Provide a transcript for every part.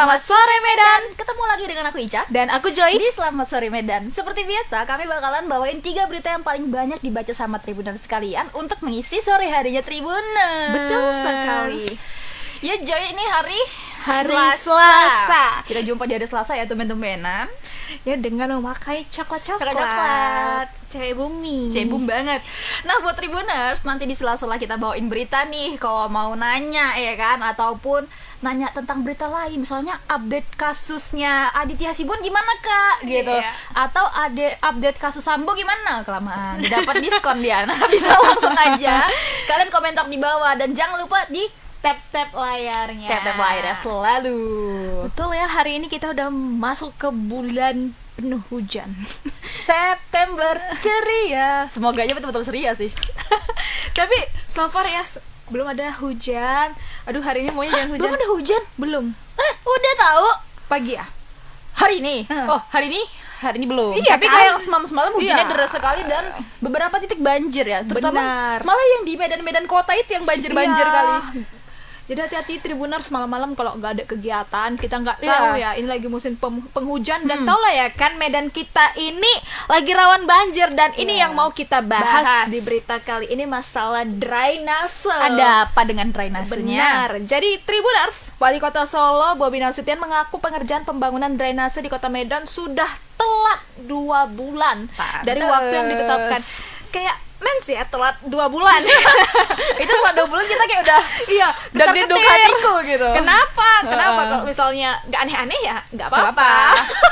Selamat sore Medan. Ketemu lagi dengan aku Ica Dan aku Joy. di Selamat Sore Medan. Seperti biasa, kami bakalan bawain 3 berita yang paling banyak dibaca sama Tribuners sekalian untuk mengisi sore harinya Tribuners. Betul sekali. Ya Joy, ini hari Selasa. Kita jumpa di hari Selasa ya, tumben-tumbenan. Ya dengan memakai coklat-coklat. Coklat. Cewek bumi. Cebum banget. Nah, buat Tribuners, nanti di sela-sela kita bawain berita nih. Kalau mau nanya ya kan, ataupun nanya tentang berita lain, misalnya update kasusnya Aditya Hasibuan gimana kak, gitu. Iya. Atau ada update kasus Sambo gimana, kelamaan dapat diskon dia. Nah, bisa langsung aja kalian komentar di bawah dan jangan lupa di tap layarnya. Tap layarnya selalu. Betul ya, hari ini kita udah masuk ke bulan penuh hujan. September ceria. Semoga aja betul-betul ceria sih. Tapi so far ya belum ada hujan. Aduh, hari ini maunya jangan hujan. Belum ada hujan? Belum. Udah tahu? Pagi ya? Hari ini? Hmm. Oh, hari ini belum. Iya, Tapi kan? kayak semalam hujannya Iya. deras sekali dan beberapa titik banjir ya. Terutama Benar. malah yang di Medan kota itu yang banjir-banjir Iya. kali. Jadi hati-hati Tribuners, malam-malam kalau nggak ada kegiatan, kita nggak Iya. tahu ya ini lagi musim penghujan dan tau lah ya kan Medan kita ini lagi rawan banjir dan ini Iya. yang mau kita bahas Bahas. di berita kali ini masalah drainase. Ada apa dengan drainasenya? Benar. Jadi Tribuners, Wali Kota Solo Bobi Nasution mengaku pengerjaan pembangunan drainase di Kota Medan sudah telat 2 bulan dari waktu yang ditetapkan. Kayak mens ya, telat 2 bulan. Itu cuma 2 bulan kita kayak udah Iya, dan dinduk hatiku gitu. Kenapa kalau misalnya nggak aneh-aneh ya nggak Apa? apa-apa.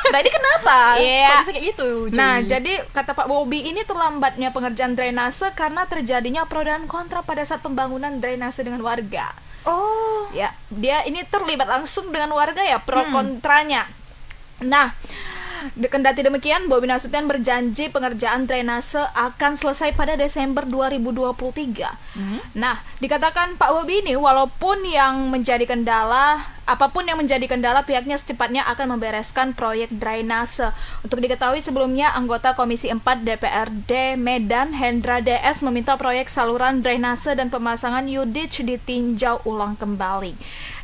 Nah, ini kenapa? Iya. Kok bisa kayak gitu? Cuy? Nah, jadi kata Pak Bobi ini terlambatnya pengerjaan drainase karena terjadinya pro dan kontra pada saat pembangunan drainase dengan warga. oh, Ya, dia ini terlibat langsung dengan warga ya, pro kontranya. Nah, kendati demikian, Bobi Nasution berjanji pengerjaan drainase akan selesai pada Desember 2023. Nah, dikatakan Pak Bobi ini walaupun apapun yang menjadi kendala, pihaknya secepatnya akan membereskan proyek drainase. Untuk diketahui sebelumnya, anggota Komisi 4 DPRD Medan, Hendra DS, meminta proyek saluran drainase dan pemasangan U-Ditch ditinjau ulang kembali.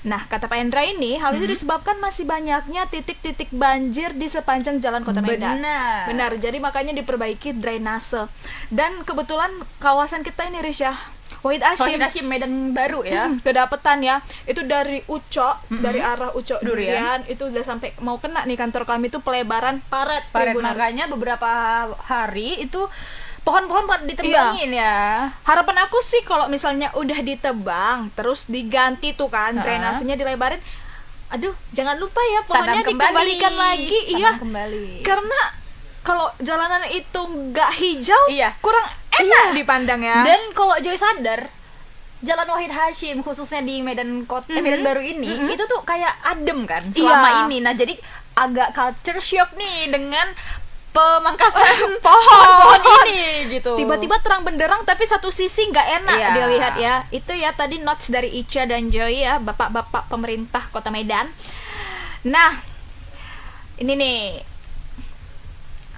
Nah, kata Pak Hendra ini, hal itu disebabkan masih banyaknya titik-titik banjir di sepanjang jalan Kota Medan. Benar, jadi makanya diperbaiki drainase. Dan kebetulan kawasan kita ini, Risha, Wahid Hashim Medan baru ya. kedapetan ya, itu dari Ucok, dari arah Ucok Durian, itu udah sampai mau kena nih kantor kami itu pelebaran paret Tribuners. Makanya beberapa hari itu pohon-pohon pada ditebangin ya. Harapan aku sih kalau misalnya udah ditebang terus diganti tuh kan, drainasenya dilebarin. Aduh, jangan lupa ya pohonnya dikembalikan lagi. Iya. Kembali. Karena kalau jalanan itu nggak hijau, Iya. kurang enak dipandang ya. Dan kalau Joy sadar, Jalan Wahid Hashim khususnya di Medan Kota Medan Baru ini itu tuh kayak adem kan selama ini. Nah, jadi agak culture shock nih dengan pemangkasan pohon ini gitu. Tiba-tiba terang benderang tapi satu sisi nggak enak Iya. dilihat ya. Itu ya tadi notes dari Ica dan Joy ya, bapak-bapak pemerintah Kota Medan. Nah, ini nih,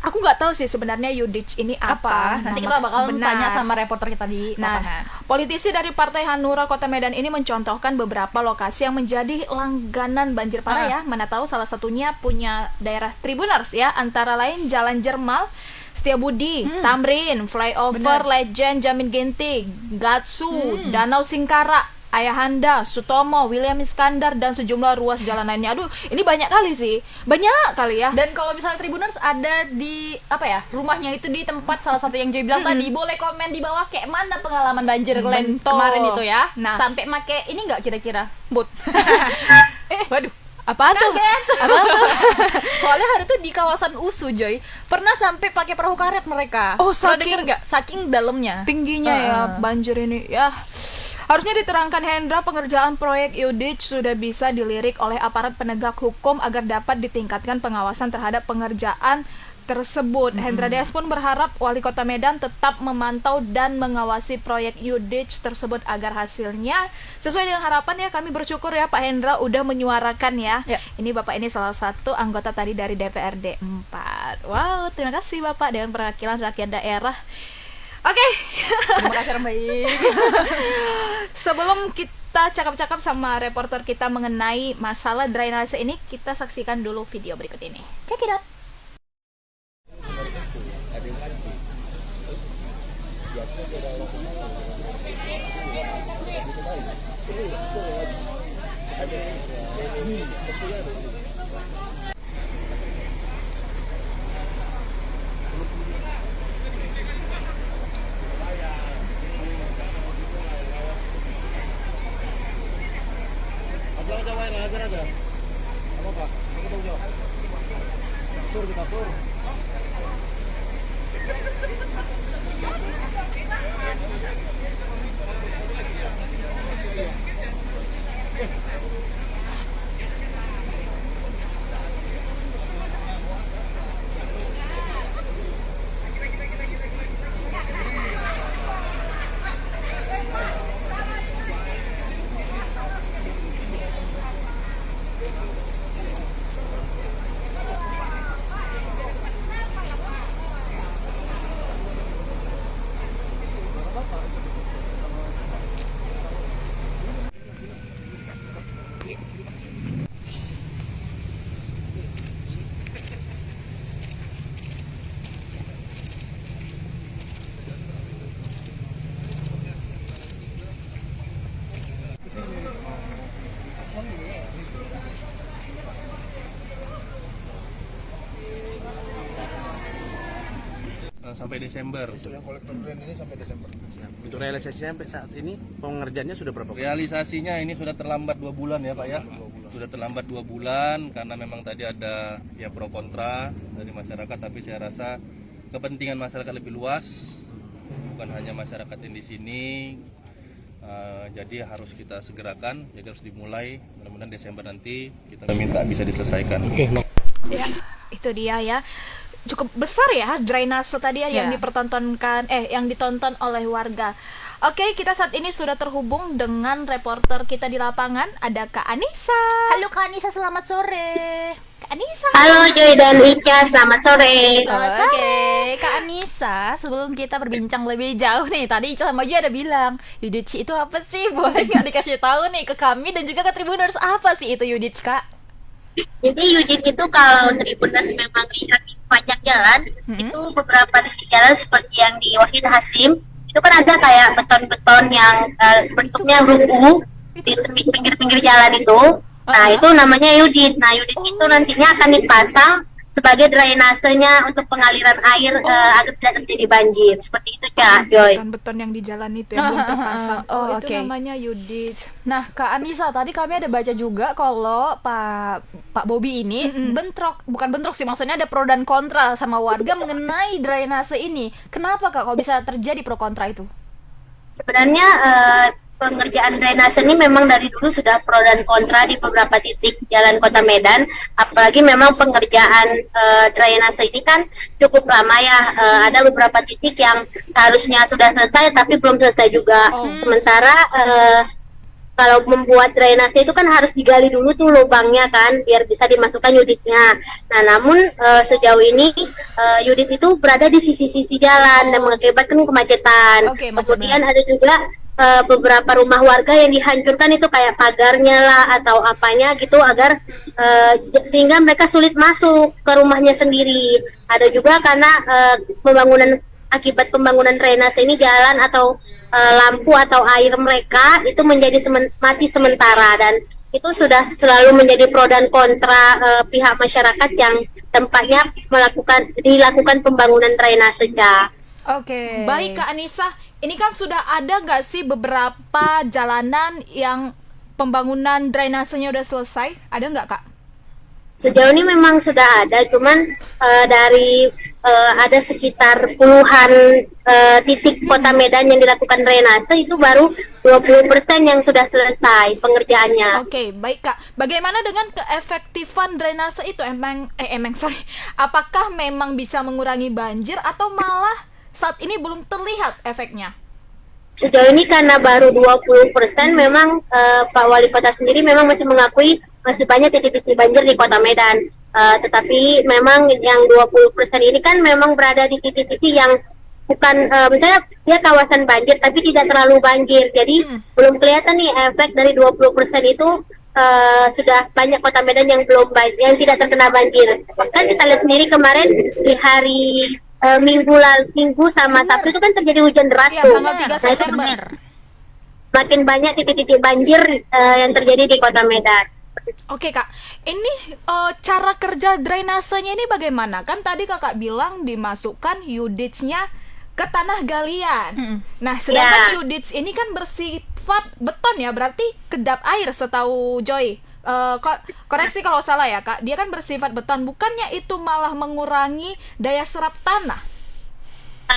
aku nggak tahu sih sebenarnya U-Ditch ini apa. Nanti kita bakal Benar. tanya sama reporter kita di Nah, lapangan. politisi dari Partai Hanura Kota Medan ini mencontohkan beberapa lokasi yang menjadi langganan banjir parah ya. Mana tahu salah satunya punya daerah Tribuners ya, antara lain Jalan Jermal, Setiabudi, Tamrin, Flyover Legend Jamin Ginting, Gatsu, Danau Singkara, Ayahanda, Sutomo, William Iskandar, dan sejumlah ruas jalan lainnya. Aduh, ini banyak kali sih. Banyak kali ya. Dan kalau misalnya Tribuners ada di rumahnya itu di tempat salah satu yang Joy bilang tadi, boleh komen di bawah kayak mana pengalaman banjir kalian Betul. kemarin itu ya. Nah. Sampai make ini nggak kira-kira boot. Waduh, apa tuh? Apa tuh? Soalnya hari itu di kawasan USU Joy pernah sampai pakai perahu karet mereka. Oh, pernah saking- denger nggak? Saking dalamnya. Tingginya ya banjir ini ya. Harusnya diterangkan Hendra, pengerjaan proyek U-Ditch sudah bisa dilirik oleh aparat penegak hukum agar dapat ditingkatkan pengawasan terhadap pengerjaan tersebut. Hendra DS pun berharap Wali Kota Medan tetap memantau dan mengawasi proyek U-Ditch tersebut agar hasilnya sesuai dengan harapan ya. Kami bersyukur ya Pak Hendra udah menyuarakan ya. Ini Bapak ini salah satu anggota tadi dari DPRD 4. Wow, terima kasih Bapak dengan perwakilan rakyat daerah. Oke. Terima kasih orang baik. Sebelum kita kita cakap-cakap sama reporter kita mengenai masalah drainase ini, kita saksikan dulu video berikut ini. Check it out. Ajar aja. Apa Pak? Aku tahu jawab. Sur kita sur. Sampai Desember. Untuk yang kolektor drain ini sampai Desember. Untuk realisasinya sampai saat ini pengerjaannya sudah berapa? Realisasinya ini sudah terlambat 2 bulan ya Pak ya. Sudah terlambat 2 bulan karena memang tadi ada ya pro kontra dari masyarakat, tapi saya rasa kepentingan masyarakat lebih luas, bukan hanya masyarakat yang di sini. Jadi harus kita segerakan, jadi harus dimulai. Mudah-mudahan Desember nanti kita minta bisa diselesaikan. Ya, itu dia ya. Cukup besar ya drainase tadi ya yang dipertontonkan yang ditonton oleh warga. Oke, kita saat ini sudah terhubung dengan reporter kita di lapangan, ada Kak Anissa. Halo Kak Anissa, selamat sore. Kak Anissa. Halo Joy dan Ica, selamat sore. Oke, Kak Anissa, sebelum kita berbincang lebih jauh nih, tadi Ica sama Joy ada bilang, Yudici itu apa sih? Boleh nggak dikasih tahu nih ke kami dan juga ke Tribuners, apa sih itu Yudici, Kak? Jadi Yudit itu kalau Tribuners memang lihat di sepanjang jalan, itu beberapa titik jalan seperti yang di Wahid Hasim, itu kan ada kayak beton-beton yang bentuknya rubuh di pinggir-pinggir jalan itu. Nah itu namanya Yudit. Nah Yudit itu nantinya akan dipasang sebagai drainasenya untuk pengaliran air agar tidak terjadi banjir. Seperti itu Kak Joy. Beton-beton yang di jalan itu yang belum terpasang. Oh, itu oke. namanya Yudit. Nah, Kak Anissa, tadi kami ada baca juga kalau Pak Bobi ini bukan bentrok sih, maksudnya ada pro dan kontra sama warga mengenai drainase ini. Kenapa Kak kok bisa terjadi pro kontra itu? Sebenarnya pengerjaan drainase ini memang dari dulu sudah pro dan kontra di beberapa titik jalan Kota Medan. Apalagi memang pengerjaan drainase ini kan cukup lama ya. Ada beberapa titik yang seharusnya sudah selesai tapi belum selesai juga. Sementara kalau membuat drainase itu kan harus digali dulu tuh lubangnya kan biar bisa dimasukkan yuditnya. Nah namun sejauh ini yudit itu berada di sisi-sisi jalan dan mengakibatkan kemacetan. Kemudian ada juga beberapa rumah warga yang dihancurkan itu kayak pagarnya lah atau apanya gitu agar sehingga mereka sulit masuk ke rumahnya sendiri. Ada juga karena akibat pembangunan drainase ini jalan atau lampu atau air mereka itu menjadi mati sementara, dan itu sudah selalu menjadi pro dan kontra pihak masyarakat yang tempatnya dilakukan pembangunan drainase. Oke. Baik Kak Anissa, ini kan sudah ada nggak sih beberapa jalanan yang pembangunan drainasenya udah selesai? Ada nggak Kak? Sejauh ini memang sudah ada, cuman dari ada sekitar puluhan titik Kota Medan yang dilakukan drainase itu baru 20% yang sudah selesai pengerjaannya. Oke, baik Kak. Bagaimana dengan keefektifan drainase itu? Apakah memang bisa mengurangi banjir atau malah saat ini belum terlihat efeknya? Sejauh ini karena baru 20%, memang Pak Wali Kota sendiri memang masih mengakui masih banyak titik-titik banjir di Kota Medan. Tetapi memang yang 20% ini kan memang berada di titik-titik yang bukan misalnya dia kawasan banjir tapi tidak terlalu banjir. Jadi belum kelihatan nih efek dari 20% itu sudah banyak kota Medan yang yang tidak terkena banjir. Kan kita lihat sendiri kemarin di hari Minggu sama Sabtu itu kan terjadi hujan deras Iya, tuh. tanggal 3 Nah, itu September. makin banyak titik-titik banjir yang terjadi di kota Medan. Oke kak, ini cara kerja drainasenya ini bagaimana? Kan tadi kakak bilang dimasukkan UDITS-nya ke tanah galian. Nah, sedangkan UDITS ini kan bersifat beton ya, berarti kedap air setahu Joy. Koreksi kalau salah ya kak, dia kan bersifat beton, bukannya itu malah mengurangi daya serap tanah?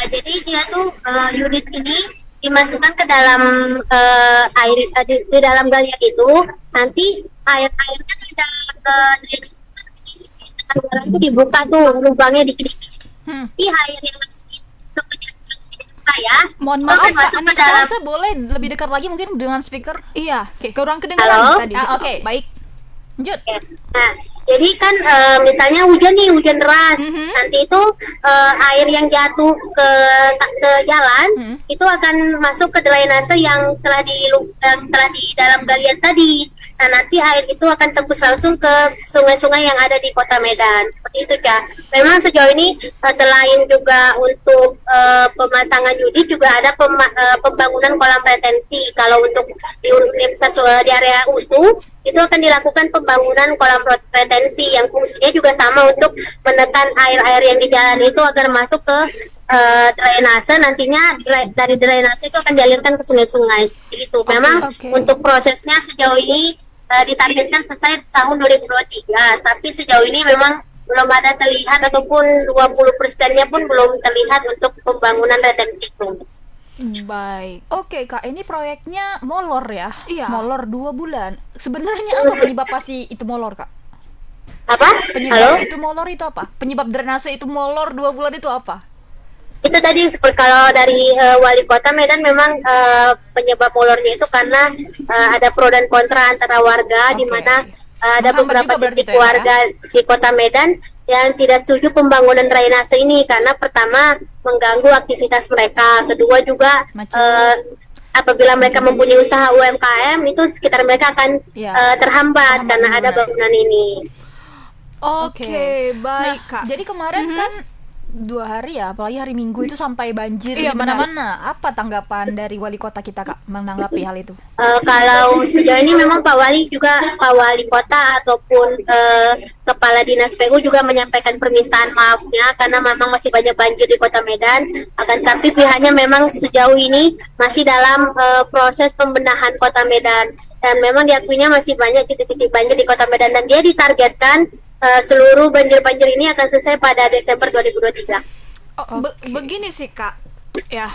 Jadi dia tuh unit ini dimasukkan ke dalam air di dalam galian itu, nanti airnya tidak itu dibuka tuh lubangnya dikit-dikit. Jadi air yang saya Mohon maaf kak, masuk ke Anissa, dalam. Anissa, boleh lebih dekat lagi mungkin dengan speaker? Iya, Oke. kurang kedengaran Halo? tadi. Oke. Baik. Lanjut. Nah, jadi kan misalnya hujan deras, nanti itu air yang jatuh ke jalan itu akan masuk ke drainase yang telah di dalam galian tadi. Nah, nanti air itu akan tembus langsung ke sungai-sungai yang ada di Kota Medan. Seperti itu, Kak. Memang sejauh ini selain juga untuk pemasangan unit juga ada pembangunan kolam retensi. Kalau untuk di Universitas di area USU itu akan dilakukan pembangunan kolam retensi yang fungsinya juga sama untuk menekan air-air yang di jalan itu agar masuk ke drainase. Nantinya dari drainase itu akan dialirkan ke sungai-sungai seperti itu. Memang untuk prosesnya sejauh ini ditargetkan selesai tahun 2023, tapi sejauh ini memang belum ada terlihat ataupun 20%-nya pun belum terlihat untuk pembangunan retensi itu. Baik. Oke kak, ini proyeknya molor ya? Iya. Molor 2 bulan. Sebenarnya apa penyebab pasti itu molor kak? Apa? Penyebab Halo? itu molor itu apa? Penyebab drainase itu molor 2 bulan itu apa? Itu tadi seperti kalau dari wali kota Medan memang penyebab molornya itu karena ada pro dan kontra antara warga, di mana ada Menghambat beberapa juga berarti titik itu ya, warga di kota Medan yang tidak setuju pembangunan drainase ini karena pertama mengganggu aktivitas mereka, kedua juga apabila mereka mempunyai usaha UMKM itu sekitar mereka akan terhambat karena ada bangunan ini. Oke, baik Nah, kak. jadi kemarin kan 2 hari ya, apalagi hari Minggu itu sampai banjir Iya, di mana-mana. Apa tanggapan dari wali kota kita kak menanggapi hal itu? Kalau sejauh ini memang Pak Wali Kota ataupun Kepala Dinas PU juga menyampaikan permintaan maafnya karena memang masih banyak banjir di Kota Medan. Akan tapi pihaknya memang sejauh ini masih dalam proses pembenahan Kota Medan dan memang diakuinya masih banyak titik-titik banjir di Kota Medan dan dia ditargetkan seluruh banjir-banjir ini akan selesai pada Desember 2023. Begini sih kak, ya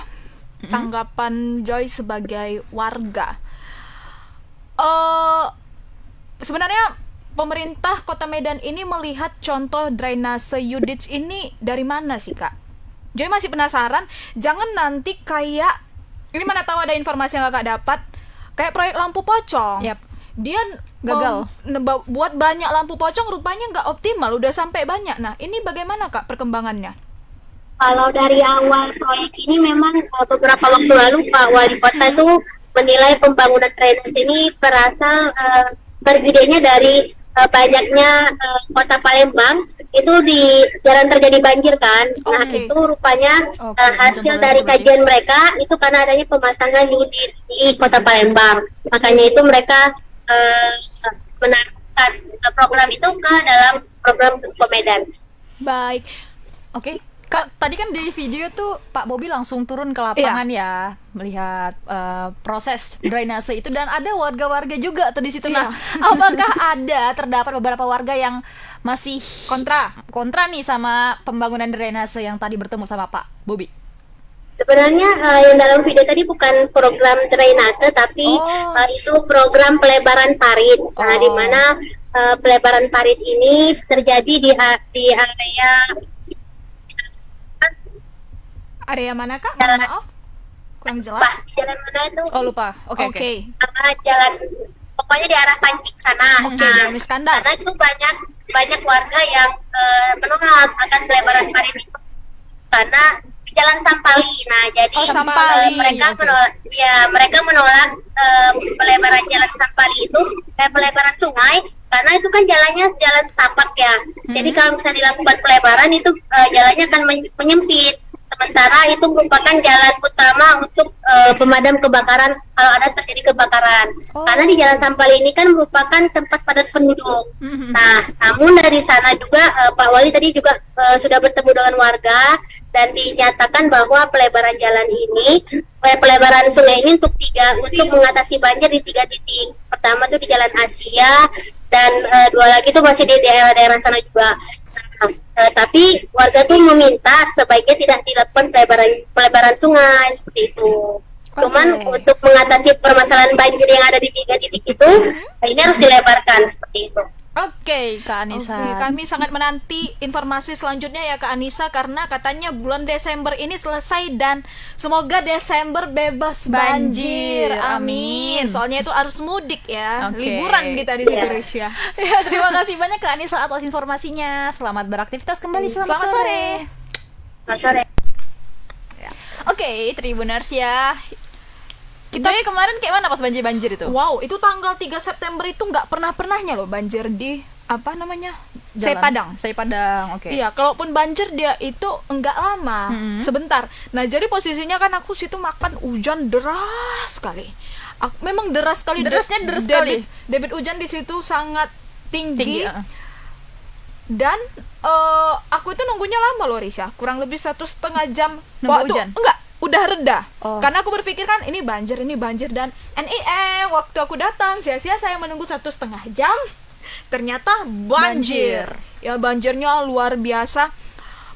tanggapan Joy sebagai warga. Sebenarnya pemerintah Kota Medan ini melihat contoh drainase UDITS ini dari mana sih kak? Joy masih penasaran. Jangan nanti kayak ini, mana tahu ada informasi yang kakak dapat kayak proyek lampu pocong. Yap. Dia Gagal. buat banyak lampu pocong, rupanya nggak optimal, udah sampai banyak. Nah ini bagaimana kak perkembangannya? Kalau dari awal proyek ini memang beberapa waktu lalu Pak Wali Kota itu menilai pembangunan drainase ini berasal beridenya dari banyaknya kota Palembang itu di jalan terjadi banjir kan. Nah itu rupanya hasil dari kajian mereka itu karena adanya pemasangan unit di kota Palembang. Makanya itu mereka menaruhkan program itu ke dalam program Medan. Baik. Oke. Kak, tadi kan di video tuh Pak Bobi langsung turun ke lapangan ya, melihat proses drainase itu dan ada warga-warga juga tuh di situ. Nah, apakah terdapat beberapa warga yang masih kontra nih sama pembangunan drainase yang tadi bertemu sama Pak Bobi? Sebenarnya yang dalam video tadi bukan program drainase tapi itu program pelebaran parit. Nah, di mana pelebaran parit ini terjadi di area mana kak? Jalan. Maaf, kurang jelas. Jalan mana itu? Oh lupa. Oke. Jalan pokoknya di arah Pancik sana. Oke, Jalan Iskandar. Karena itu banyak warga yang menolak akan pelebaran parit itu karena Jalan Sampali. Nah, jadi Oh, Sampali. mereka Oke. menolak, ya mereka menolak pelebaran Jalan Sampali itu pelebaran sungai karena itu kan jalannya jalan setapak ya. Jadi kalau misalnya dilakukan pelebaran itu jalannya akan menyempit. Sementara itu merupakan jalan utama untuk pemadam kebakaran kalau ada terjadi kebakaran. Oh. Karena di Jalan Sampali ini kan merupakan tempat padat penduduk. Nah, namun dari sana juga Pak Wali tadi juga sudah bertemu dengan warga dan dinyatakan bahwa pelebaran jalan ini, pelebaran sungai ini untuk mengatasi banjir di 3 titik. Pertama tuh di Jalan Asia dan 2 lagi tuh masih di daerah-daerah sana juga. Tapi warga tuh meminta sebaiknya tidak dilakukan pelebaran sungai seperti itu. Cuman untuk mengatasi permasalahan banjir yang ada di 3 titik itu, ini harus dilebarkan seperti itu. Oke, Kak Anissa. Oke, kami sangat menanti informasi selanjutnya ya Kak Anissa, karena katanya bulan Desember ini selesai dan semoga Desember bebas banjir. Banjir, Amin. amin. Soalnya itu arus mudik ya, Oke. liburan kita di Indonesia. Ya, terima kasih banyak Kak Anissa atas informasinya. Selamat beraktivitas kembali. Selamat sore. Selamat sore. Oke, Tribuners ya. Kita kemarin kayak mana pas banjir-banjir itu? Wow, itu tanggal 3 September itu nggak pernah-pernahnya loh banjir di apa namanya? Jalan. Sepadang. Sepadang, oke. Iya, kalaupun banjir dia itu enggak lama, sebentar. Nah, jadi posisinya kan aku situ makan hujan deras sekali. Memang deras sekali. Derasnya deras sekali. Debit hujan di situ sangat tinggi. Tinggi, Dan aku itu nunggunya lama loh Risha, kurang lebih 1,5 jam. Nunggu hujan? Enggak, udah reda. Oh. Karena aku berpikir kan ini banjir dan waktu aku datang sia-sia saya menunggu 1,5 jam. Ternyata banjir. Ya banjirnya luar biasa.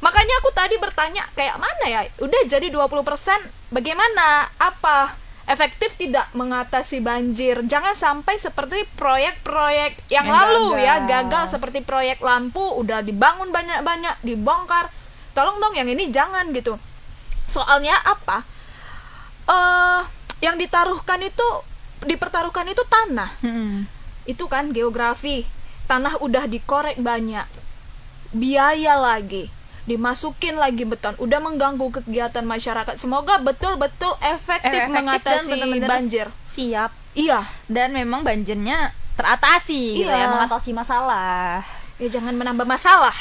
Makanya aku tadi bertanya kayak mana ya? Udah jadi 20%, bagaimana? Apa efektif tidak mengatasi banjir? Jangan sampai seperti proyek-proyek yang lalu gagal. ya, gagal seperti proyek lampu udah dibangun banyak-banyak, dibongkar. Tolong dong yang ini jangan gitu. Soalnya apa? Yang dipertaruhkan itu tanah. Itu kan geografi. Tanah udah dikorek banyak. Biaya lagi. Dimasukin lagi beton, udah mengganggu kegiatan masyarakat. Semoga betul-betul efektif dan mengatasi benar-benar banjir. Siap. Iya, Dan memang banjirnya teratasi gitu Iya. ya, mengatasi masalah. ya jangan menambah masalah.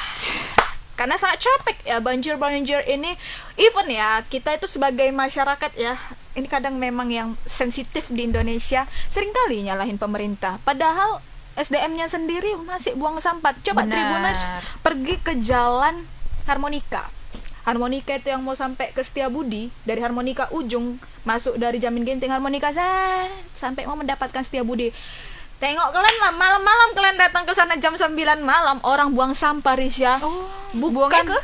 Karena sangat capek ya banjir ini. Even ya kita itu sebagai masyarakat ya, ini kadang memang yang sensitif di Indonesia, seringkali nyalahin pemerintah. Padahal SDM-nya sendiri masih buang sampah. Coba Benar. Tribuners pergi ke jalan Harmonika. Harmonika itu yang mau sampai ke Setiabudi, dari Harmonika ujung masuk dari Jamin Ginting Harmonika sampai mau mendapatkan Setiabudi. Tengok kalian malam-malam kalian datang ke sana jam 9 malam, orang buang sampah Risha. Buangnya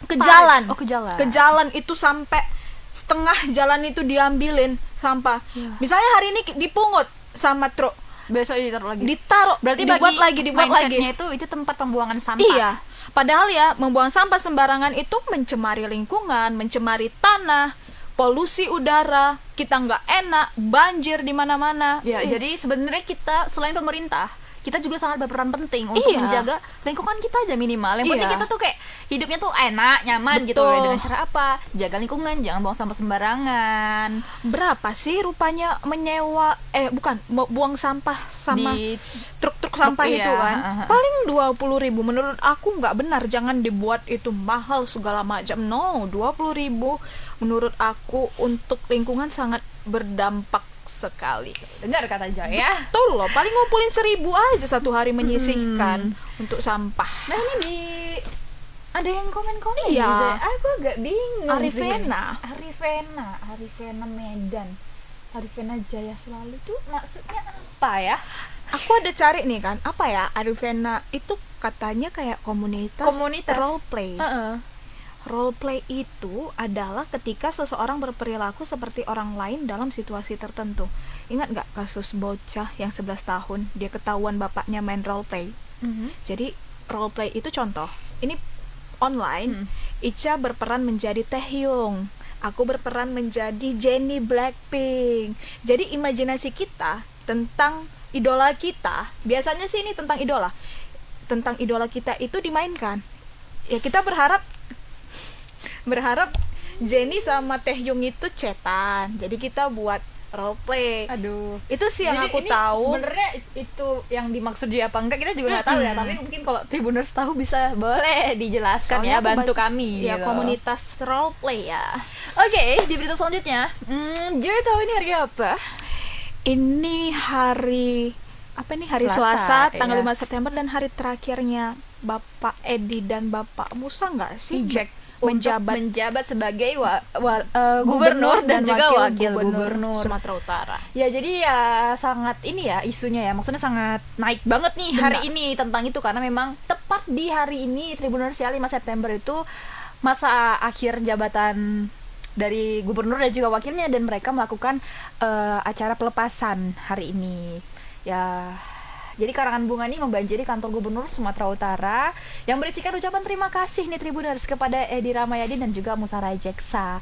ke jalan. Oh, ke jalan. Ke jalan itu sampai setengah jalan itu diambilin sampah. Misalnya hari ini dipungut sama truk, Besok ditaruh lagi. ditaruh, Berarti dibuat lagi. mindsetnya itu tempat pembuangan sampah. Iya. Padahal ya membuang sampah sembarangan itu mencemari lingkungan, mencemari tanah, polusi udara, kita nggak enak, banjir di mana-mana. Ya, jadi sebenarnya kita selain pemerintah, kita juga sangat berperan penting untuk Iya. menjaga lingkungan kita aja minimal. Yang penting Iya. kita tuh kayak hidupnya tuh enak, nyaman gitu Betul. ya. Dengan cara apa? Jaga lingkungan, jangan buang sampah sembarangan. Berapa sih rupanya menyewa mau buang sampah sama Di truk-truk sampah iya, itu kan? heeh. Paling 20.000. Menurut aku nggak benar, jangan dibuat itu mahal segala macam. No, 20.000 menurut aku untuk lingkungan sangat berdampak sekali. dengar kata Jaya. Betul loh, paling ngumpulin 1.000 aja satu hari menyisihkan untuk sampah. Nah, ini ada yang komen-komen Iya. nih, Jaya. Aku agak bingung. Arifena. Arifena Medan. Arifena Jaya selalu tuh maksudnya apa ya? Aku ada cari nih kan, apa ya Arifena itu katanya kayak komunitas role play. Role play itu adalah ketika seseorang berperilaku seperti orang lain dalam situasi tertentu. Ingat nggak kasus bocah yang 11 tahun, dia ketahuan bapaknya main role play. Jadi role play itu contoh, ini online, Ica berperan menjadi Taehyung, aku berperan menjadi Jennie Blackpink. Jadi imajinasi kita tentang idola kita, biasanya sih ini tentang idola kita itu dimainkan. Ya kita berharap Jenny sama Taehyung itu chatan. Jadi kita buat role play. Aduh. Itu sih yang Jadi aku ini tahu. Sebenarnya itu yang dimaksud dia apa enggak kita juga nggak tahu ya. Tapi mungkin kalau Tribuners tahu bisa boleh dijelaskan Soalnya ya, aku bantu kami. Ya, gitu. komunitas role play ya. Oke, di berita selanjutnya, Joy tahu ini hari apa? Ini hari apa nih? Hari Selasa, Selasa, tanggal iya. 5 September dan hari terakhirnya Bapak Edi dan Bapak Musa nggak sih? Jack menjabat sebagai gubernur dan juga wakil gubernur Sumatera Utara. Ya jadi ya sangat ini ya isunya ya, maksudnya sangat naik banget nih hari ini tentang itu, karena memang tepat di hari ini Tribuners ya 5 September itu masa akhir jabatan dari gubernur dan juga wakilnya, dan mereka melakukan acara pelepasan hari ini ya. Jadi karangan bunga ini membanjiri kantor gubernur Sumatera Utara yang berisikan ucapan terima kasih nih Tribuners kepada Edi Rahmayadi dan juga Musa Rajeksa.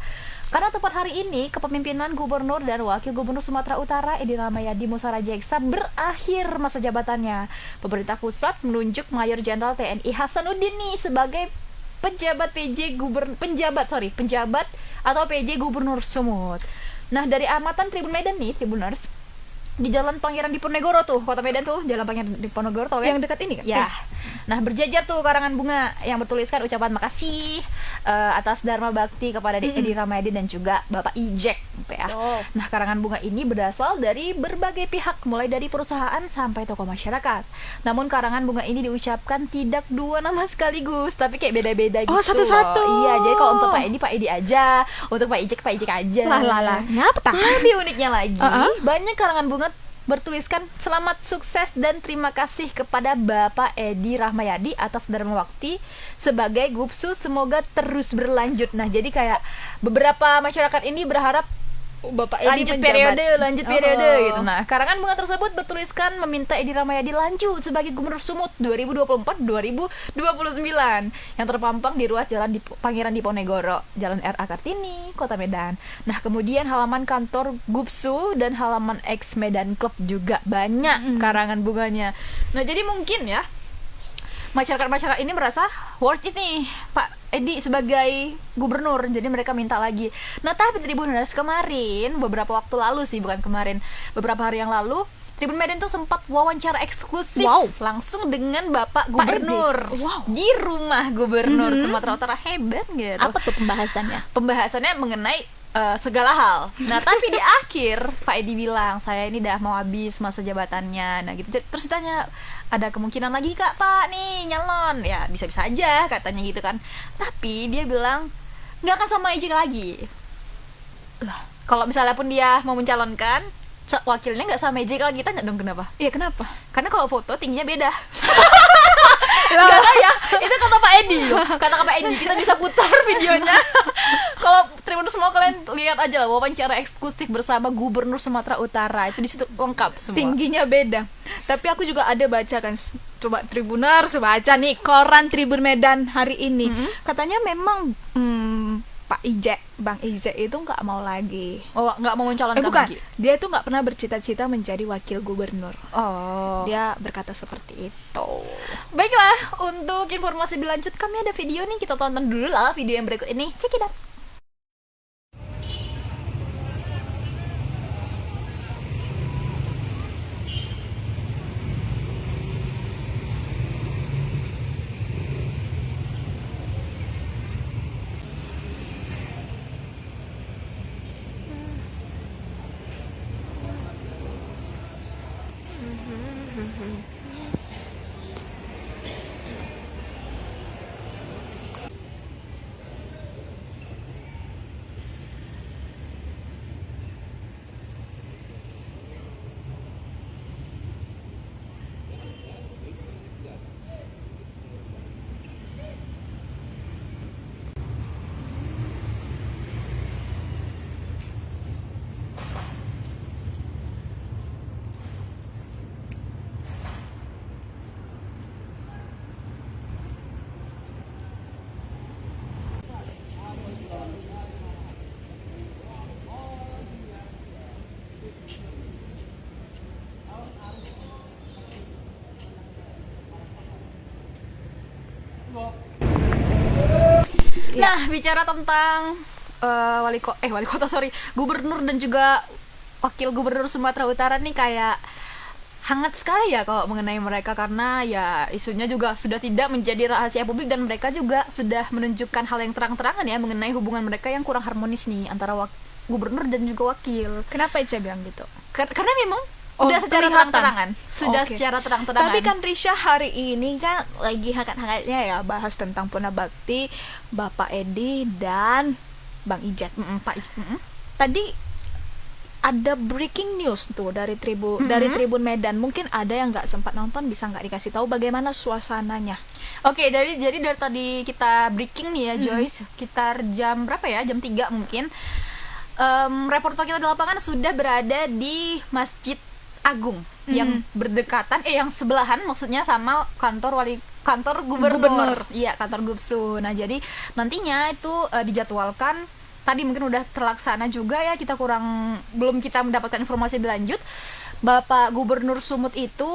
Karena tepat hari ini kepemimpinan gubernur dan wakil gubernur Sumatera Utara Edi Rahmayadi Musa Rajeksa berakhir masa jabatannya. Pemerintah pusat menunjuk Mayor Jenderal TNI Hasanuddin nih sebagai penjabat atau PJ Gubernur Sumut. Nah, dari amatan Tribun Medan nih Tribuners, di Jalan Pangeran Diponegoro tuh, Kota Medan tuh, Jalan Pangeran Diponegoro tuh kan? Yang dekat ini kan? Ya. Nah, berjajar tuh karangan bunga yang bertuliskan ucapan makasih atas dharma bakti kepada Edi Rahmayadi dan juga Bapak Ijek gitu ya. Oh. Nah, karangan bunga ini berasal dari berbagai pihak, mulai dari perusahaan sampai tokoh masyarakat. Namun karangan bunga ini diucapkan tidak dua nama sekaligus, tapi kayak beda-beda gitu. Oh, satu-satu. Loh. Iya, jadi kalau untuk Pak Edi aja, untuk Pak Ijek aja. Lah. Ngapa? Lebih uniknya lagi, banyak karangan bunga bertuliskan selamat sukses dan terima kasih kepada Bapak Edi Rahmayadi atas dharma bakti sebagai Gubsu, semoga terus berlanjut. Nah, jadi kayak beberapa masyarakat ini berharap Bapak Edi lanjut menjabat. periode gitu. Nah, karangan bunga tersebut bertuliskan meminta Edi Rahmayadi lanjut sebagai Gubernur Sumut 2024-2029 yang terpampang di ruas Jalan Pangeran Diponegoro, Jalan RA Kartini, Kota Medan. Nah, kemudian halaman kantor Gubsu dan halaman ex Medan Club juga banyak karangan bunganya. Nah, jadi mungkin ya masyarakat ini merasa worth it nih Pak Edi sebagai gubernur, jadi mereka minta lagi. Nah, tapi Tribuners kemarin, beberapa waktu lalu sih, bukan kemarin, beberapa hari yang lalu, Tribun Medan tuh sempat wawancara eksklusif langsung dengan Bapak Gubernur di rumah Gubernur Sumatera Utara. Hebat gitu. Apa tuh pembahasannya? Pembahasannya mengenai segala hal. Nah, tapi di akhir Pak Edi bilang, saya ini udah mau habis masa jabatannya. Nah, gitu. Terus ditanya, ada kemungkinan lagi Kak Pak nih nyalon? Ya, bisa-bisa aja katanya gitu kan. Tapi dia bilang nggak akan sama Ijek lagi. Lah, kalau misalnya pun dia mau mencalonkan, wakilnya nggak sama Ijek lagi. Tanya dong kenapa? Iya, kenapa? Karena kalau foto tingginya beda. Gak tahu ya, itu kata Pak Edi loh. Kata Pak Edi, kita bisa putar videonya. Kalau Tribuners semua kalian lihat aja lah wawancara eksklusif bersama Gubernur Sumatera Utara. Itu di situ lengkap semua. Tingginya beda. Tapi aku juga ada baca kan, coba Tribuners baca nih koran Tribun Medan hari ini. Katanya memang Pak Ijek, Bang Ijek itu nggak mau lagi. Oh, nggak mau mencalonkan Bukan, lagi. dia tuh nggak pernah bercita-cita menjadi wakil gubernur. Oh. Dia berkata seperti itu. Baiklah, untuk informasi lebih lanjut kami ada video nih, kita tonton dulu lah video yang berikut ini. Check it out. Nah, bicara tentang wali kota sorry, gubernur dan juga wakil gubernur Sumatera Utara nih kayak hangat sekali ya kalau mengenai mereka, karena ya isunya juga sudah tidak menjadi rahasia publik dan mereka juga sudah menunjukkan hal yang terang-terangan ya mengenai hubungan mereka yang kurang harmonis nih antara gubernur dan juga wakil. Kenapa Ica bilang gitu? Karena memang Oh, sudah secara kelihatan. terang-terangan, sudah Oke. secara terang-terangan. Tapi kan Risha hari ini kan lagi hangat-hangatnya ya bahas tentang Purna Bakti, Bapak Edi dan Bang Ijek. Pak Tadi ada breaking news tuh dari Tribun Medan. Mungkin ada yang nggak sempat nonton, bisa nggak dikasih tahu bagaimana suasananya? Oke, jadi dari tadi kita breaking nih ya Joy, sekitar jam berapa ya? Jam 3 mungkin. Reporter kita di lapangan sudah berada di Masjid Agung yang berdekatan, yang sebelahan maksudnya sama kantor gubernur. Iya, kantor Gubsu. Nah, jadi nantinya itu dijadwalkan tadi mungkin udah terlaksana juga ya, belum kita mendapatkan informasi lebih lanjut. Bapak Gubernur Sumut itu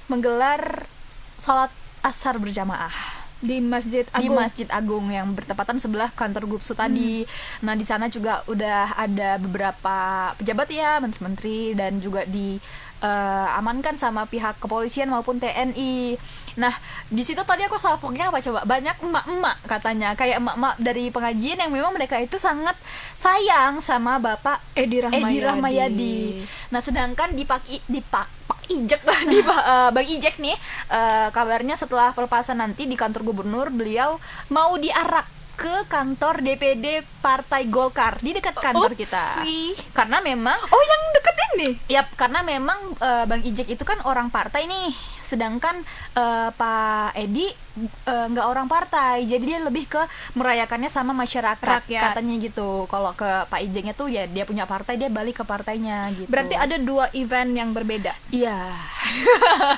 menggelar sholat asar berjamaah Di Masjid di Agung. Masjid Agung yang bertepatan sebelah kantor Gubsu tadi. Nah, di sana juga udah ada beberapa pejabat ya, menteri-menteri, dan juga amankan sama pihak kepolisian maupun TNI. Nah, di situ tadi aku salvoknya apa coba? Banyak emak-emak katanya, kayak emak-emak dari pengajian yang memang mereka itu sangat sayang sama Bapak Edi Rahmayadi. Nah, sedangkan Bang Ijek nih, kabarnya setelah pelepasan nanti di kantor gubernur, beliau mau diarak ke kantor DPD Partai Golkar di dekat kantor kita. Karena memang yang deket ini. Yap, karena memang Bang Ijek itu kan orang partai nih, sedangkan Pak Edi nggak orang partai, jadi dia lebih ke merayakannya sama masyarakat, Rakyat. katanya gitu. Kalau ke Pak Ijeknya tuh ya dia punya partai, dia balik ke partainya gitu. Berarti ada 2 event yang berbeda. Iya.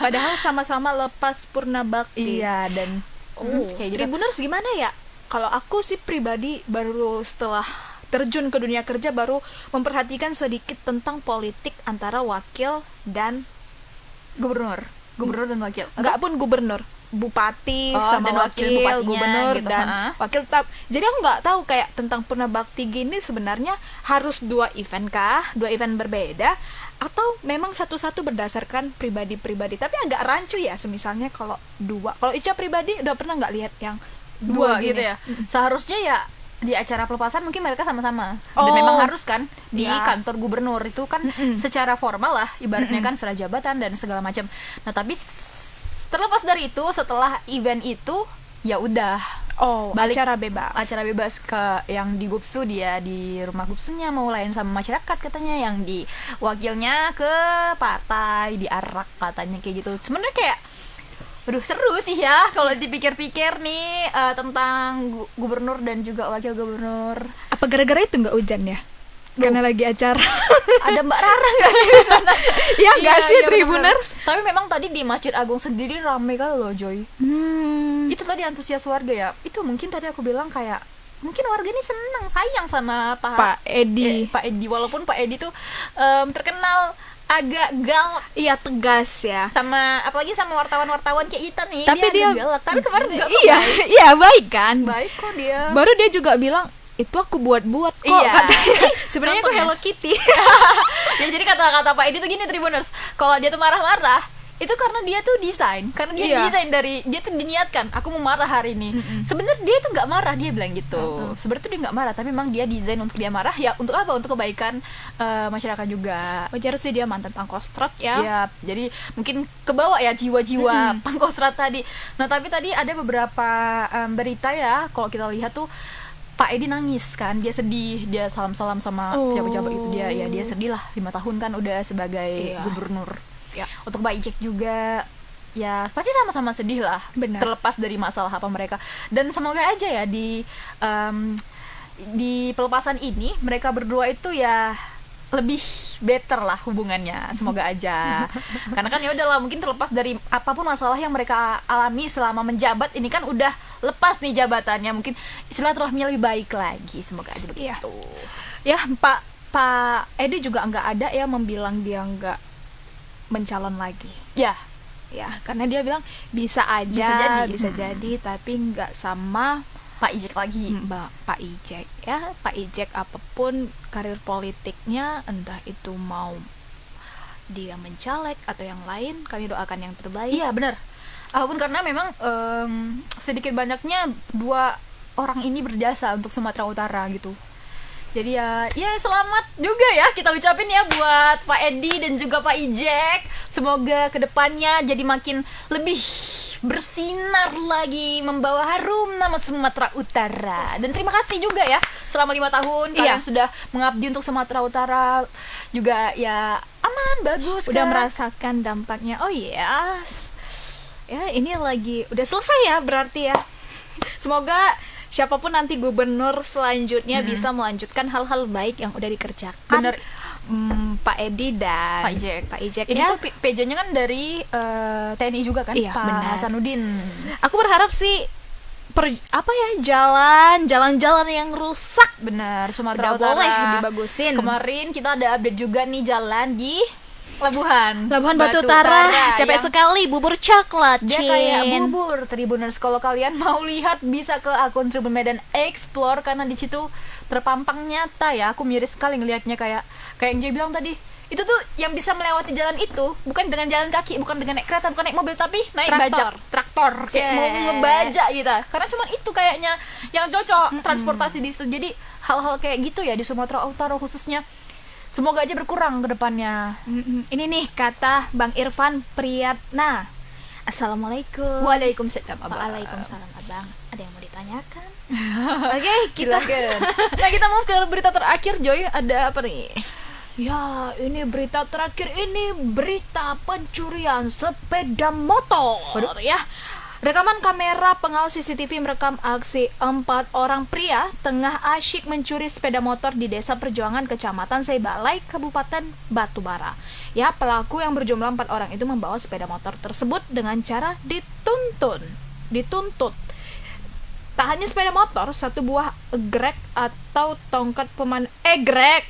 Padahal sama-sama lepas Purna Bakti. Iya, dan kayak gitu. Tribuners gimana ya? Kalau aku sih pribadi baru setelah terjun ke dunia kerja baru memperhatikan sedikit tentang politik antara wakil dan Gubernur dan wakil. nggak pun gubernur, bupati Oh, sama dan wakil wakil, bupatinya gubernur gitu, dan ha-ha. wakil tetap. Jadi aku nggak tahu kayak tentang Purna Bakti gini sebenarnya harus 2 event kah, 2 event berbeda, atau memang satu-satu berdasarkan pribadi-pribadi. Tapi agak rancu ya, semisalnya kalau 2. Kalau Ica pribadi udah pernah nggak lihat yang Dua gini? gitu ya. Seharusnya ya di acara pelepasan mungkin mereka sama-sama. Dan Oh. memang harus kan di Ya. kantor gubernur itu kan secara formal lah, ibaratnya kan serah jabatan dan segala macam. Nah, tapi terlepas dari itu, setelah event itu ya udah balik acara bebas. acara bebas ke yang di Gubsu, dia di rumah Gubsunya mau layan sama masyarakat katanya, yang di wakilnya ke partai diarak katanya kayak gitu. Sebenarnya kayak aduh, seru sih ya kalau dipikir-pikir nih tentang gubernur dan juga wakil gubernur. Apa gara-gara itu nggak hujan ya? Karena lagi acara. Ada Mbak Rara nggak sih di sana? Iya nggak sih, bener-bener. Tribuners? Tapi memang tadi di Masjid Agung sendiri rame kali loh, Joy. Itu tadi antusias warga ya. Itu mungkin tadi aku bilang kayak mungkin warga ini senang, sayang sama Pak Edi. Pak Edi, walaupun Pak Edi tuh terkenal agak galak Iya, tegas ya. sama, apalagi sama wartawan-wartawan kayak Ita nih. Tapi dia agak galak. Tapi kemarin enggak kok, Iya, baik. iya baik kan. Baik kok dia. Baru dia juga bilang itu aku buat-buat kok, Iya. katanya. Sebenarnya aku Gampang ya? Hello Kitty. Ya, jadi kata-kata Pak Edi tuh gini, Tribuners, kalau dia tuh marah-marah itu karena dia tuh desain, karena dia Iya. desain dari dia tuh diniatkan aku mau marah hari ini. Sebenarnya dia tuh nggak marah, dia bilang gitu. Sebenarnya tuh dia nggak marah, tapi memang dia desain untuk dia marah ya, untuk apa? Untuk kebaikan masyarakat juga. Wajar sih, dia mantan pangkostrat ya. Ya, jadi mungkin kebawa ya jiwa-jiwa pangkostrat tadi. Nah, tapi tadi ada beberapa berita ya, kalau kita lihat tuh Pak Edi nangis kan, dia sedih, dia salam-salam sama pejabat-pejabat itu, dia sedih lah, 5 tahun kan udah sebagai Iya. gubernur. Ya. Untuk Mbak Ijek juga ya pasti sama-sama sedih lah, Benar. terlepas dari masalah apa mereka. Dan semoga aja ya di pelepasan ini mereka berdua itu ya lebih better lah hubungannya, semoga aja. Karena kan ya udahlah, mungkin terlepas dari apapun masalah yang mereka alami selama menjabat ini, kan udah lepas nih jabatannya, mungkin silaturahminya lebih baik lagi, semoga aja begitu. Ya, Pak Edi juga nggak ada ya membilang dia nggak mencalon lagi. Ya, Ya, karena dia bilang bisa aja, Bisa jadi. tapi nggak sama Pak Ijek lagi. Mbak Pak Ijek ya, Pak Ijek apapun karir politiknya, entah itu mau dia mencaleg atau yang lain, kami doakan yang terbaik. Iya benar. Apapun, karena memang sedikit banyaknya dua orang ini berjasa untuk Sumatera Utara gitu. Jadi ya selamat juga ya kita ucapin ya buat Pak Edi dan juga Pak Ijek. Semoga kedepannya jadi makin lebih bersinar lagi, membawa harum nama Sumatera Utara. Dan terima kasih juga ya selama 5 tahun kalian sudah mengabdi untuk Sumatera Utara. Juga ya aman, bagus Udah kan? merasakan dampaknya. Oh iya, ya ini lagi udah selesai ya berarti ya. Semoga siapapun nanti gubernur selanjutnya bisa melanjutkan hal-hal baik yang udah dikerjakan. Bener. Pak Edi dan Pak Ijek. ya. Ini tuh PJ-nya kan dari TNI juga kan, Iya, Pak benar. Hasanuddin. Aku berharap sih jalan-jalan yang rusak Benar, Sumatera udah Utara boleh dibagusin. Kemarin kita ada update juga nih jalan di Labuhan Batu Utara, capek yang sekali, bubur coklat. dia kayak bubur. Tribuners, kalau kalian mau lihat bisa ke akun Tribun Medan Explore, karena di situ terpampang nyata ya. Aku miris sekali ngelihatnya, kayak yang Jay bilang tadi. Itu tuh yang bisa melewati jalan itu bukan dengan jalan kaki, bukan dengan naik kereta, bukan naik mobil, tapi naik traktor kayak mau ngebajak gitu. Karena cuma itu kayaknya yang cocok transportasi di situ. Jadi hal-hal kayak gitu ya di Sumatera Utara khususnya. Semoga aja berkurang ke depannya. Ini nih kata Bang Irfan Priyatna. Assalamualaikum. Waalaikumsalam, Abang. Waalaikumsalam, Abang. Ada yang mau ditanyakan? Oke, kita Silakan. Nah, kita mau ke berita terakhir, Joy. Ada apa nih? ya, ini berita terakhir, ini berita pencurian sepeda motor. Ya. Rekaman kamera pengawas CCTV merekam aksi 4 orang pria tengah asyik mencuri sepeda motor di Desa Perjuangan, Kecamatan Saibalai, Kabupaten Batubara. Ya, pelaku yang berjumlah 4 orang itu membawa sepeda motor tersebut dengan cara dituntut. Tak hanya sepeda motor, satu buah egrek atau tongkat pemanen egrek.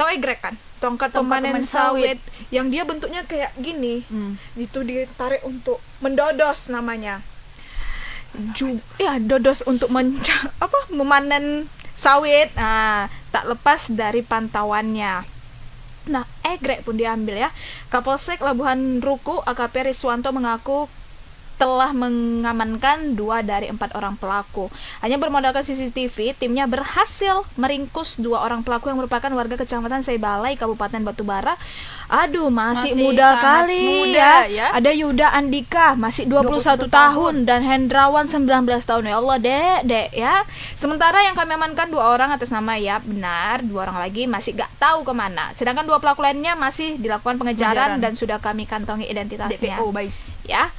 Tahu egrek kan? Tongkat pemanen sawit yang dia bentuknya kayak gini. Itu ditarik untuk mendodos namanya. Dodos untuk memanen sawit. Nah, tak lepas dari pantauannya. Nah, egrek pun diambil ya. Kapolsek Labuhan Ruku AKP Riswanto mengaku telah mengamankan 2 dari 4 orang pelaku. Hanya bermodalkan CCTV, timnya berhasil meringkus 2 orang pelaku yang merupakan warga Kecamatan Saibalai, Kabupaten Batubara. Aduh, masih muda sangat kali muda, ya. ya. Ada Yuda Andika, masih 21 tahun, dan Hendrawan 19 tahun. Ya Allah, Dek ya. Sementara yang kami amankan 2 orang atas nama ya, benar, 2 orang lagi masih gak tahu kemana. Sedangkan 2 pelaku lainnya masih dilakukan pengejaran dan sudah kami kantongi identitasnya. DPO, baik. Ya.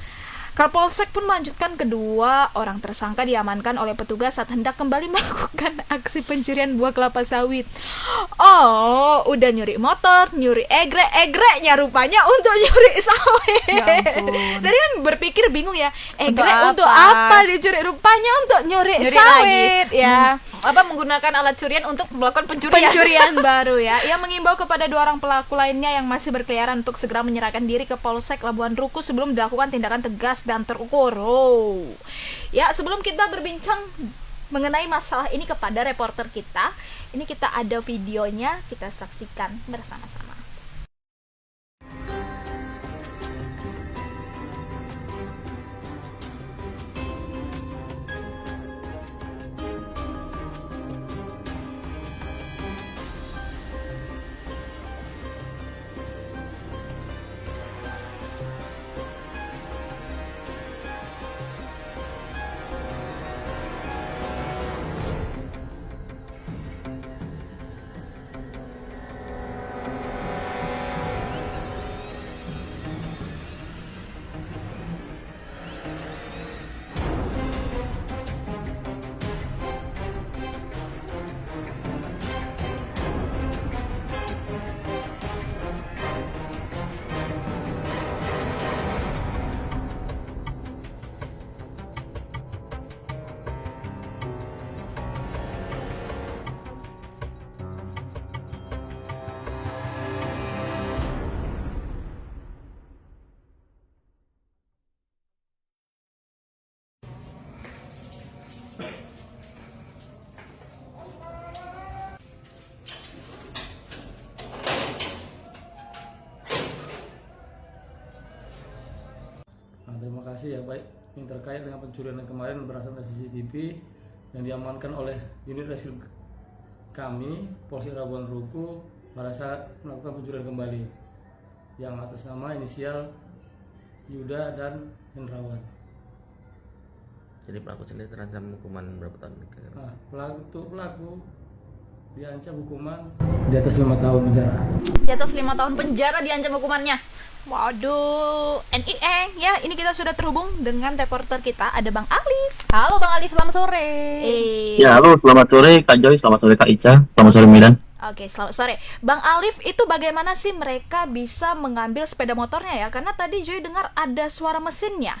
Kapolsek pun melanjutkan kedua orang tersangka diamankan oleh petugas saat hendak kembali melakukan aksi pencurian buah kelapa sawit. Oh, udah nyuri motor, nyuri egreknya rupanya untuk nyuri sawit. Ya ampun. Tadi kan berpikir bingung ya, Untuk egrek untuk apa? apa dicuri? Rupanya untuk nyuri Nyuri sawit lagi. ya. Menggunakan alat curian untuk melakukan pencurian. Pencurian baru ya. Ia mengimbau kepada 2 orang pelaku lainnya yang masih berkeliaran untuk segera menyerahkan diri ke Polsek Labuhan Ruku sebelum dilakukan tindakan tegas dan terukur. Ya, sebelum kita berbincang mengenai masalah ini kepada reporter kita, ini kita ada videonya, kita saksikan bersama-sama. informasi ya baik yang terkait dengan pencurian yang kemarin berasal dari CCTV yang diamankan oleh unit reskrim kami Polsek Labuan Ruku pada saat melakukan pencurian kembali yang atas nama inisial Yuda dan Hendrawan. Jadi pelaku sendiri terancam hukuman berapa tahun? Nah, pelaku diancam hukuman di atas 5 tahun penjara. Di atas 5 tahun penjara diancam hukumannya. Waduh, ya ini kita sudah terhubung dengan reporter kita, ada Bang Alif. Halo Bang Alif, selamat sore. Ya, halo, selamat sore Kak Joy, selamat sore Kak Ica, selamat sore Medan. Oke, selamat sore. Bang Alif, itu bagaimana sih mereka bisa mengambil sepeda motornya ya? Karena tadi Joy dengar ada suara mesinnya.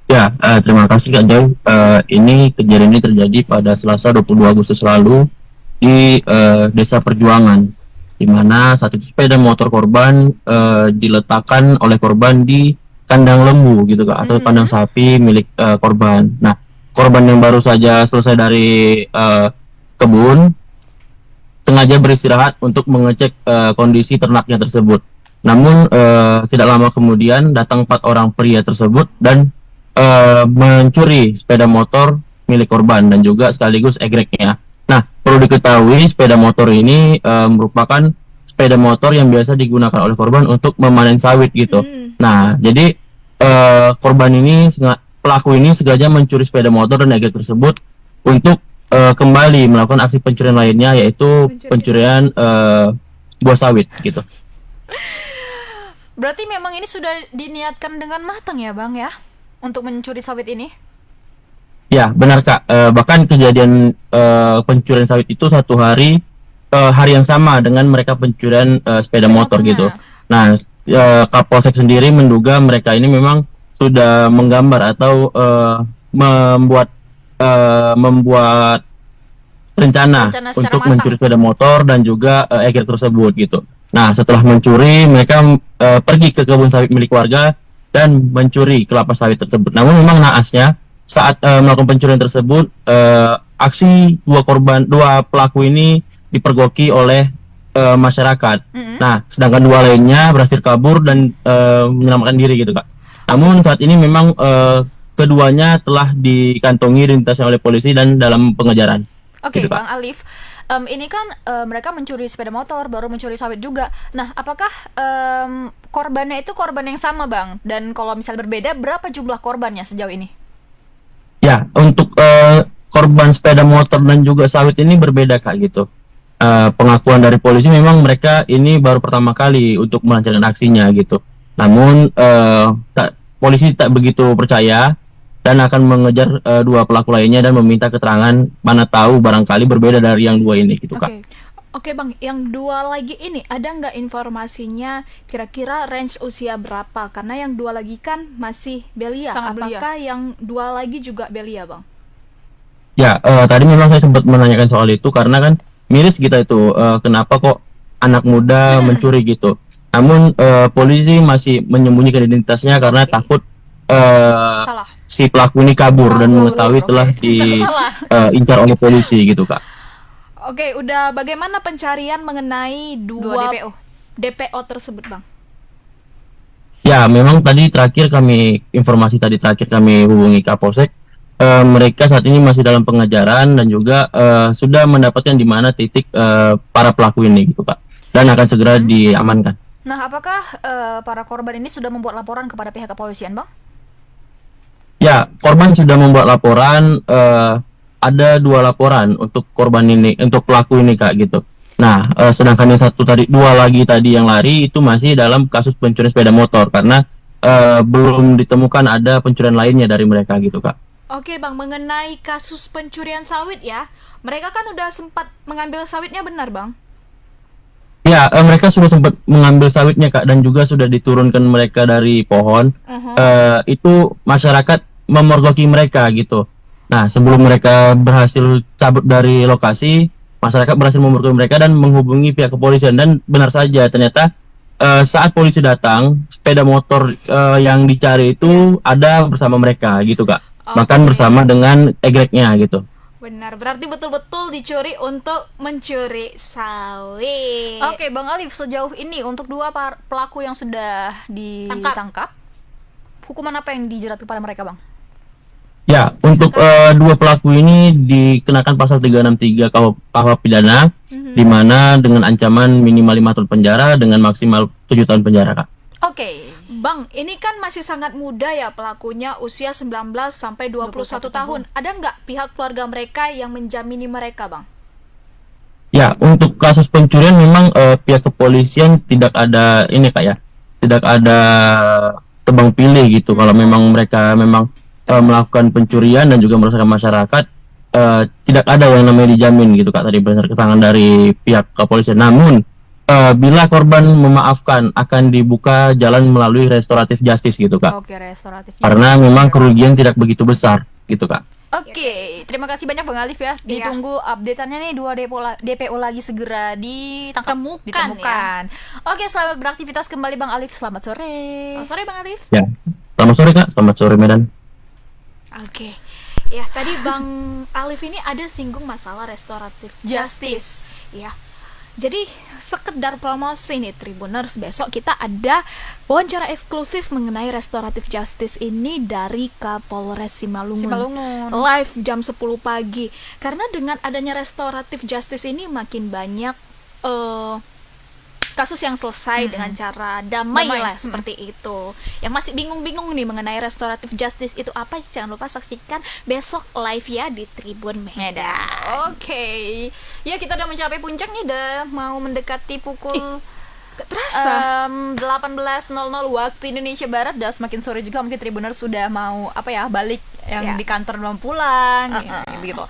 Ya, terima kasih Kak Joy. Ini kejadian ini terjadi pada Selasa 22 Agustus lalu di Desa Perjuangan, di mana saat itu sepeda motor korban diletakkan oleh korban di kandang lembu gitu Kak, atau kandang sapi milik korban. Nah, korban yang baru saja selesai dari kebun sengaja beristirahat untuk mengecek kondisi ternaknya tersebut. Namun tidak lama kemudian datang 4 orang pria tersebut dan mencuri sepeda motor milik korban dan juga sekaligus egreknya. Nah, perlu diketahui sepeda motor ini merupakan sepeda motor yang biasa digunakan oleh korban untuk memanen sawit gitu. Nah, jadi pelaku ini sengaja mencuri sepeda motor dan egrek tersebut untuk kembali melakukan aksi pencurian lainnya, yaitu pencurian buah sawit gitu. Berarti memang ini sudah diniatkan dengan matang ya Bang ya, untuk mencuri sawit ini? Ya, benar Kak. Bahkan kejadian pencurian sawit itu satu hari yang sama dengan mereka pencurian sepeda motor gitu. Nah, Kapolsek sendiri menduga mereka ini memang sudah menggambar atau membuat rencana untuk mencuri sepeda motor dan juga egrek tersebut gitu. Nah, setelah mencuri, mereka pergi ke kebun sawit milik warga dan mencuri kelapa sawit tersebut. Namun memang naasnya saat melakukan pencurian tersebut, aksi dua pelaku ini dipergoki oleh masyarakat. Nah, sedangkan 2 lainnya berhasil kabur dan menyelamatkan diri gitu Kak. Namun saat ini memang keduanya telah dikantongi identitasnya oleh polisi dan dalam pengejaran. Oke, gitu, Bang Alif, ini kan mereka mencuri sepeda motor, baru mencuri sawit juga. Nah, apakah korbannya itu korban yang sama Bang? Dan kalau misal berbeda, berapa jumlah korbannya sejauh ini? Ya, untuk korban sepeda motor dan juga sawit ini berbeda Kak gitu. Pengakuan dari polisi memang mereka ini baru pertama kali untuk melancarkan aksinya gitu. Namun polisi tak begitu percaya dan akan mengejar 2 pelaku lainnya dan meminta keterangan, mana tahu barangkali berbeda dari yang 2 ini gitu Kak. Oke Bang, yang 2 lagi ini ada nggak informasinya kira-kira range usia berapa? Karena yang 2 lagi kan masih belia. Apakah yang 2 lagi juga belia Bang? Ya, tadi memang saya sempat menanyakan soal itu karena kan miris kita itu, kenapa kok anak muda mencuri gitu. Namun polisi masih menyembunyikan identitasnya karena takut si pelaku ini kabur dan mengetahui telah diincar oleh polisi gitu Kak. Oke, udah bagaimana pencarian mengenai 2 DPO tersebut Bang? Ya, memang informasi tadi terakhir kami hubungi Kapolsek, mereka saat ini masih dalam pengejaran dan juga sudah mendapatkan di mana titik para pelaku ini gitu Pak, dan akan segera diamankan. Nah, apakah para korban ini sudah membuat laporan kepada pihak kepolisian Bang? Ya, korban sudah membuat laporan, ada 2 laporan untuk korban ini, untuk pelaku ini Kak gitu. Nah, sedangkan yang 2 lagi tadi yang lari itu masih dalam kasus pencurian sepeda motor karena belum ditemukan ada pencurian lainnya dari mereka gitu Kak. Oke Bang, mengenai kasus pencurian sawit ya, mereka kan udah sempat mengambil sawitnya, benar Bang? Ya, mereka sudah sempat mengambil sawitnya Kak, dan juga sudah diturunkan mereka dari pohon. Itu masyarakat memergoki mereka gitu. Nah, sebelum mereka berhasil cabut dari lokasi, masyarakat berhasil memergoki mereka dan menghubungi pihak kepolisian. Dan benar saja, ternyata saat polisi datang, sepeda motor yang dicari itu ada bersama mereka gitu Kak. Bahkan bersama dengan egreknya gitu. Benar, berarti betul-betul dicuri untuk mencuri sawit. Oke, Bang Alif, sejauh ini untuk 2 pelaku yang sudah ditangkap, hukuman apa yang dijerat kepada mereka, Bang? Ya, untuk dua pelaku ini dikenakan pasal 363 KUH pidana, di mana dengan ancaman minimal 5 tahun penjara dengan maksimal 7 tahun penjara, Kak. Oke. Bang, ini kan masih sangat muda ya pelakunya, usia 19 sampai 21 tahun. Ada nggak pihak keluarga mereka yang menjamini mereka, Bang? Ya, untuk kasus pencurian memang pihak kepolisian tidak ada ini, Kak, ya. Tidak ada tebang pilih gitu. Kalau memang mereka memang melakukan pencurian dan juga merusak masyarakat, tidak ada yang namanya dijamin gitu, Kak, tadi benar keterangan dari pihak kepolisian. Namun bila korban memaafkan, akan dibuka jalan melalui restoratif justice gitu, Kak. Oke, restoratif. Karena memang kerugian tidak begitu besar gitu, Kak. Oke, terima kasih banyak Bang Alif ya. Ditunggu update-annya nih, 2 DPO lagi segera ditemukan. Oke, selamat beraktivitas kembali Bang Alif. Selamat sore. Selamat sore, Bang Alif. Ya, selamat sore, Kak. Selamat sore, Medan. Oke. Ya, tadi Bang Alif ini ada singgung masalah restoratif justice. Ya. Jadi sekedar promosi nih Tribuners, besok kita ada wawancara eksklusif mengenai restoratif justice ini dari Kapolres Simalungun. Live jam 10 pagi. Karena dengan adanya restoratif justice ini makin banyak kasus yang selesai dengan cara damai lah, seperti itu. Yang masih bingung-bingung nih mengenai restoratif justice itu apa, jangan lupa saksikan besok live ya di Tribun Medan. Oke. Ya, kita udah mencapai puncak nih, udah mau mendekati pukul terasa 18.00 waktu Indonesia Barat. Udah semakin sore juga, mungkin Tribuners sudah mau balik yang di kantor belum pulang gitu.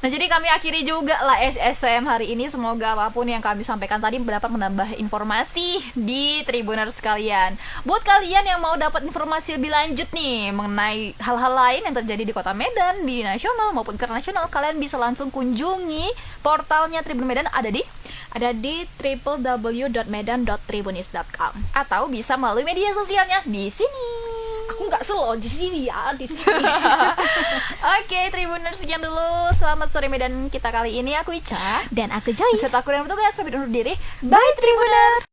Nah, jadi kami akhiri juga lah SSM hari ini. Semoga apapun yang kami sampaikan tadi dapat menambah informasi di Tribuners sekalian. Buat kalian yang mau dapat informasi lebih lanjut nih mengenai hal-hal lain yang terjadi di Kota Medan, di nasional maupun internasional, kalian bisa langsung kunjungi portalnya Tribun Medan, ada di www.medan.tribunis.com, atau bisa melalui media sosialnya di sini. Aku nggak slow di sini ya, di sini. Oke, Tribuners, sekian dulu. Selamat sore Medan kita kali ini. Aku Ica Dan aku Joy. beserta aku dan petugas pamit undur diri. Bye Tribuners.